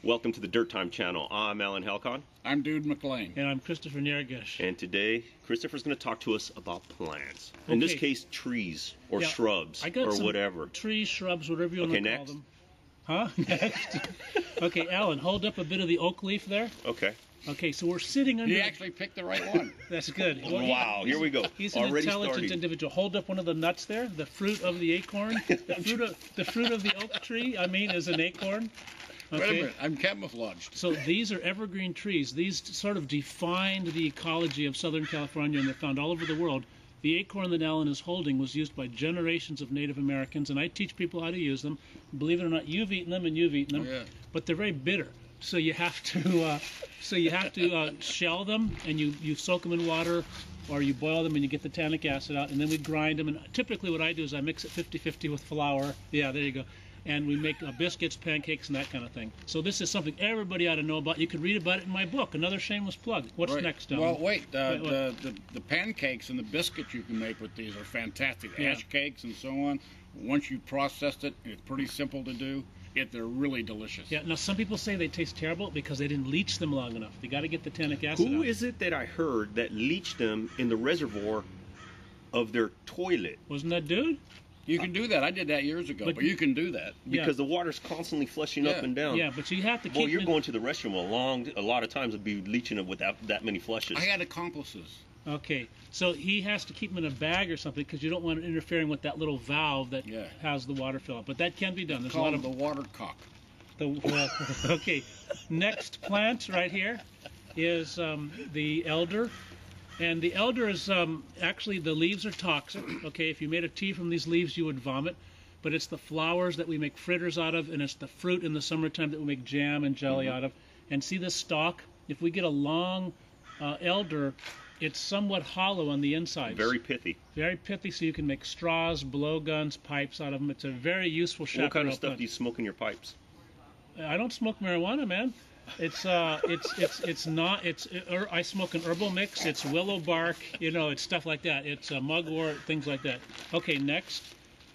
Welcome to the Dirttime channel. I'm Alan Halcon. I'm Dude McLean. And I'm Christopher Nergish. And today, Christopher's going to talk to us about plants. In this case, trees or shrubs or whatever. Trees, shrubs, whatever you want to call them. Huh? Next. Okay, Alan, hold up a bit of the oak leaf there. Okay. Okay, so we're sitting under... You actually picked the right one. That's good. Well, wow, here we go. He's an intelligent individual. Hold up one of the nuts there, the fruit of the acorn. The fruit of the oak tree, I mean, is an acorn. Okay. Wait a minute, I'm camouflaged. So these are evergreen trees. These sort of defined the ecology of Southern California, and they're found all over the world. The acorn that Alan is holding was used by generations of Native Americans, and I teach people how to use them. Believe it or not, you've eaten them and you've eaten them, but they're very bitter. So you have to, shell them, and you soak them in water, or you boil them and you get the tannic acid out, and then we grind them. And typically, what I do is I mix it 50-50 with flour. Yeah, there you go. And we make biscuits, pancakes, and that kind of thing. So this is something everybody ought to know about. You could read about it in my book. Another shameless plug. What's next, Alan? Well, wait. The pancakes and the biscuits you can make with these are fantastic. Ash cakes and so on. Once you've processed it, it's pretty simple to do. They're really delicious. Yeah. Now, some people say they taste terrible because they didn't leach them long enough. They got to get the tannic acid out. Who is it that I heard that leached them in the reservoir of their toilet? Wasn't that Dude? You can do that. I did that years ago, but you can do that. Because the water's constantly flushing up and down. Yeah, but you have to keep... Well, you're going to the restroom a lot of times and be leaching it without that many flushes. I had accomplices. Okay, so he has to keep them in a bag or something because you don't want it interfering with that little valve that has the water fill up. But that can be done. There's a lot of the water cock. Okay, next plant right here is the elder. And the elder is, actually, the leaves are toxic. Okay, if you made a tea from these leaves, you would vomit. But it's the flowers that we make fritters out of, and it's the fruit in the summertime that we make jam and jelly out of. And see this stalk? If we get a long elder, it's somewhat hollow on the inside. Very pithy. Very pithy, so you can make straws, blowguns, pipes out of them. It's a very useful chaparral. What kind of stuff do you smoke in your pipes? I don't smoke marijuana, man. I smoke an herbal mix. It's willow bark, it's stuff like that. It's mugwort, things like that. Okay, next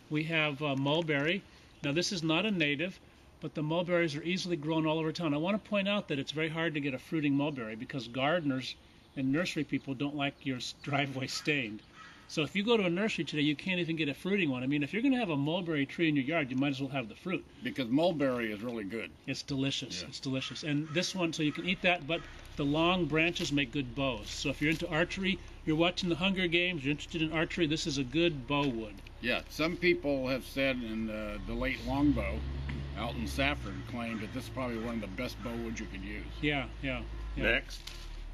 we have mulberry. Now this is not a native, but the mulberries are easily grown all over town. I want to point out that it's very hard to get a fruiting mulberry because gardeners and nursery people don't like your driveway stained. So if you go to a nursery today, you can't even get a fruiting one. I mean, if you're going to have a mulberry tree in your yard, you might as well have the fruit. Because mulberry is really good. It's delicious. Yeah. It's delicious. And this one, so you can eat that, but the long branches make good bows. So if you're into archery, you're watching the Hunger Games, you're interested in archery, this is a good bow wood. Yeah, some people have said in the late Longbow, Alton Safford claimed that this is probably one of the best bow woods you could use. Yeah. Next.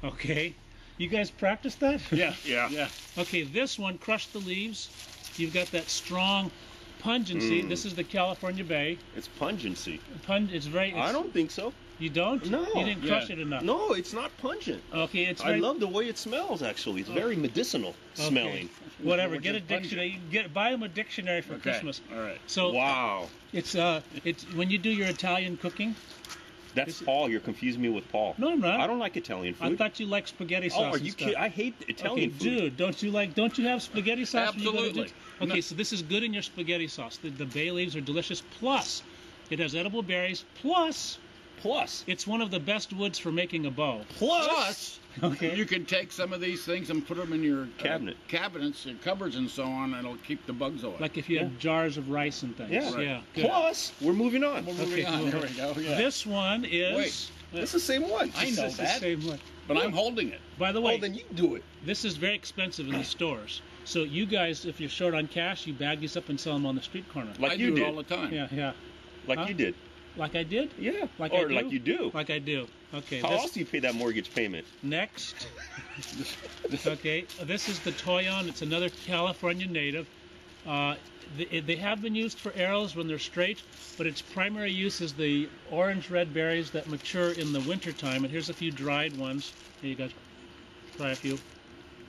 Okay. You guys practice that? Yeah. Okay, this one, crush the leaves. You've got that strong pungency. This is the California Bay. It's pungency. It's very... I don't think so. You don't? No. You didn't crush it enough. No, it's not pungent. Okay, I love the way it smells, actually. It's very medicinal smelling. Whatever, get a dictionary. Buy him a dictionary for Christmas. All right. So, wow. It's when you do your Italian cooking... That's Paul. You're confusing me with Paul. No, I'm not. I don't like Italian food. I thought you liked spaghetti sauce. Oh, are you kidding? I hate Italian food. Dude, don't you have spaghetti sauce? Absolutely. Okay, so this is good in your spaghetti sauce. The bay leaves are delicious. Plus, it has edible berries. Plus, it's one of the best woods for making a bow. Plus, you can take some of these things and put them in your cabinets, your cupboards, and so on. And it'll keep the bugs away. Like if you have jars of rice and things. Yeah. Yeah. Plus, we're moving on. There we go. Yeah. This one is. Wait, it's the same one. I know that. The same one. But I'm holding it. By the way, then you do it. This is very expensive in the stores. So you guys, if you're short on cash, you bag these up and sell them on the street corner. Like you do all the time. Yeah. Like you did. Like I did? Yeah. Like you do. Like I do. Okay. How else do you pay that mortgage payment? Next. Okay. This is the Toyon. It's another California native. They have been used for arrows when they're straight, but its primary use is the orange-red berries that mature in the wintertime. And here's a few dried ones. Here you guys try a few.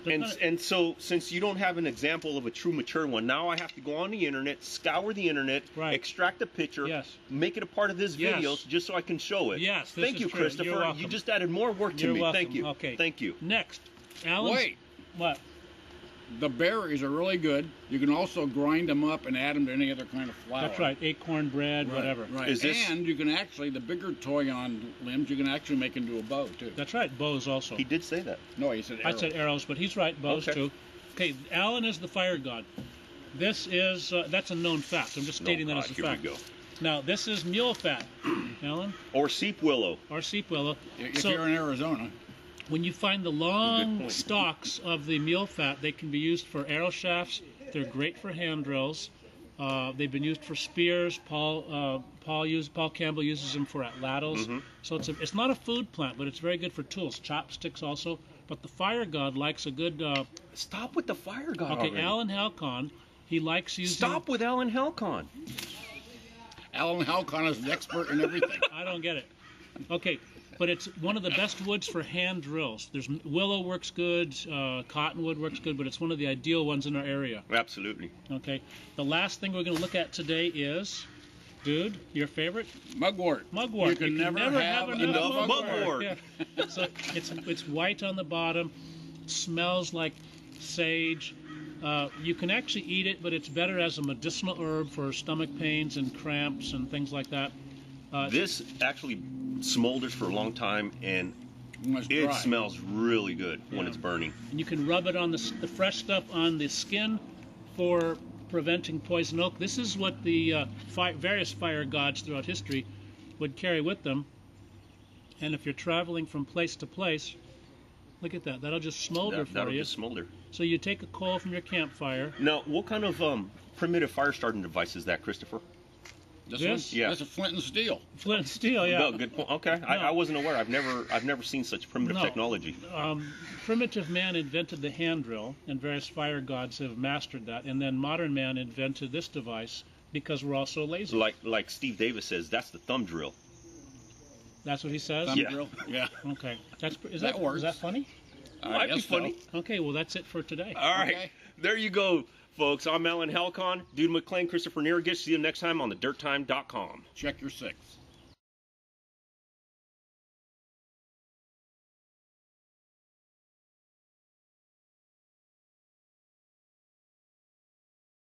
And so, since you don't have an example of a true mature one, now I have to go on the internet, scour the internet, extract a picture, make it a part of this video just so I can show it. Yes, thank you, Christopher. You're welcome. You just added more work to me. Welcome. Thank you. Okay. Thank you. Next, Alan. Wait. What? The berries are really good. You can also grind them up and add them to any other kind of flour. That's right, acorn bread, whatever. Right. And you can actually, the bigger Toyon limbs, you can actually make into a bow, too. That's right, bows also. He did say that. No, he said arrows. I said arrows, but he's right, bows too. Okay, Alan is the fire god. This is, that's a known fact. I'm just stating that as a fact. Here we go. Now, this is mule fat, Alan. Or seep willow. Or seep willow. If you're in Arizona. When you find the long stalks of the mule fat, they can be used for arrow shafts. They're great for hand drills. They've been used for spears. Paul Campbell uses them for atlatls. So it's not a food plant, but it's very good for tools. Chopsticks also. But the fire god likes a good... Stop with the fire god Okay, already. Alan Halcon, he likes using... Stop with Alan Halcon. Alan Halcon is an expert in everything. I don't get it. Okay, but it's one of the best woods for hand drills. There's willow works good, cottonwood works good, but it's one of the ideal ones in our area. Absolutely. Okay, the last thing we're going to look at today is... Dude, your favorite? Mugwort. Mugwort. You can never have enough mugwort. Yeah. So it's white on the bottom, smells like sage. You can actually eat it, but it's better as a medicinal herb for stomach pains and cramps and things like that. This actually smolders for a long time, and it smells really good when it's burning. And you can rub it on the fresh stuff on the skin for preventing poison oak. This is what the various fire gods throughout history would carry with them. And if you're traveling from place to place, look at that. That'll just smolder for you. That'll just smolder. So you take a coal from your campfire. Now, what kind of primitive fire starting device is that, Christopher? This? Yeah. That's a flint and steel. Flint and steel, yeah. No, good point. Okay, no. I wasn't aware. I've never seen such primitive technology. Primitive man invented the hand drill, and various fire gods have mastered that. And then modern man invented this device because we're all so lazy. Like Steve Davis says, that's the thumb drill. That's what he says? Thumb drill? Yeah. Okay. That works. Is that funny? Might be funny. So. Okay, well, that's it for today. All right. Okay. There you go, folks. I'm Alan Halcon, Dude McClain, Christopher Nerigich. See you next time on the dirttime.com. Check your 6.